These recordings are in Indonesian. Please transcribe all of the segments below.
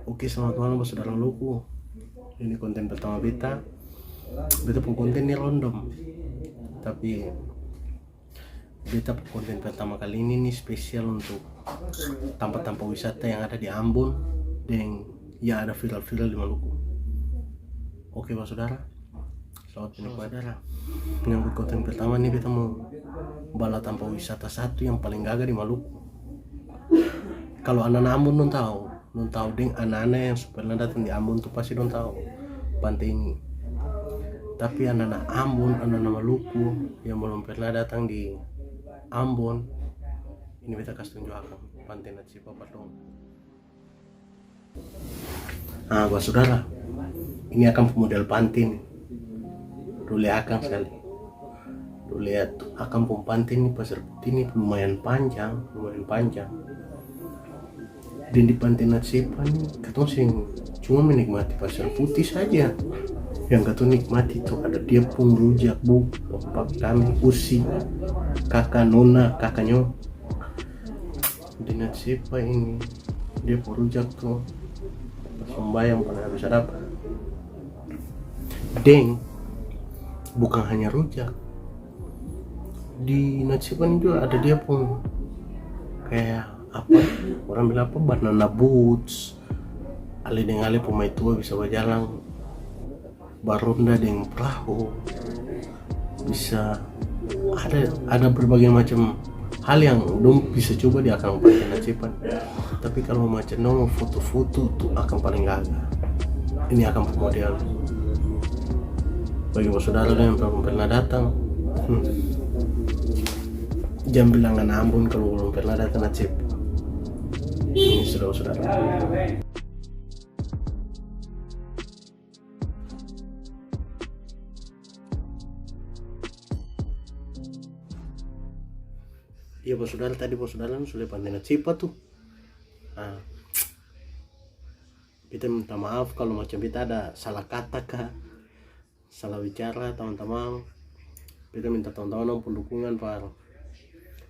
Oke, selamat malam saudara luku. Ini konten pertama beta. Beta pun konten ini random. Tapi beta pun konten pertama kali ini nih spesial untuk tempat-tempat wisata yang ada di Ambon dan ya ada viral-viral di Maluku. Oke, Pak Saudara. Selamat menikmati. Saudara, menyambut konten pertama nih beta mau bala tempat wisata satu yang paling gagah di Maluku. Kalau anak-anak Ambon non tahu deng anak-anak yang pernah datang di Ambon tuh pasti non tahu pantai ini. Tapi anak-anak Ambon, anak-anak Maluku yang belum pernah datang di Ambon, ini beta kasih tunjukan pantai Natsipa Padong. Nah, buat saudara, ini akan model pantai nih. Lu lihat akan sekali. Lu lihat akan pantai ini pasir putih ini lumayan panjang. Dan di pantai Natsipa nih, katong sing cuma menikmati pasir putih saja. Yang katong nikmati itu ada dia pun rujak bu, bapak kami, usi, kakak nona, kakaknya. Di Natsipa ini dia pun rujak tuh, sembayang pada bisa dapat. Deng, bukan hanya rujak. Di Natsipa ini juga ada dia pun kayak apa orang bilang apa banana boots ale dengan ale pemain tua bisa berjalan baronda dengan perahu bisa ada berbagai macam hal yang dong bisa coba di akan pantai Natsipa. Tapi kalau macam mau foto-foto tuh akan paling gagah. Ini akan model bagi saudara yang belum pernah datang. Jangan bilang anak Ambon kalau belum pernah datang Natsipa. Ini saudara-saudara. Iya bos saudara, tadi bos saudara sudah pantai Natsipa tuh. Nah, kita minta maaf kalau macam kita ada salah kata kah, salah bicara teman-teman. Kita minta teman-teman pun dukungan par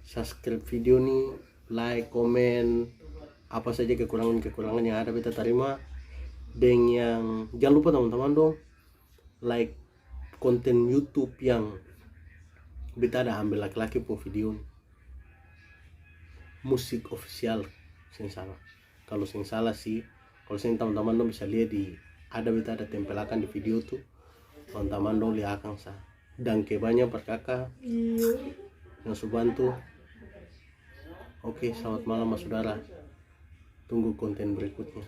subscribe video nih, like, komen, apa saja kekurangan yang ada kita terima. Dan yang jangan lupa teman-teman dong like konten YouTube yang kita ada ambil laki-laki po video musik official sing salah. Kalau sing salah sih, kalau sing teman-teman dong bisa lihat di kita ada tempelakan di video tuh. Teman-teman dong lihat akan sah. Dan kebanyakan perkaka yang subantu. Oke, selamat malam mas saudara. Tunggu konten berikutnya.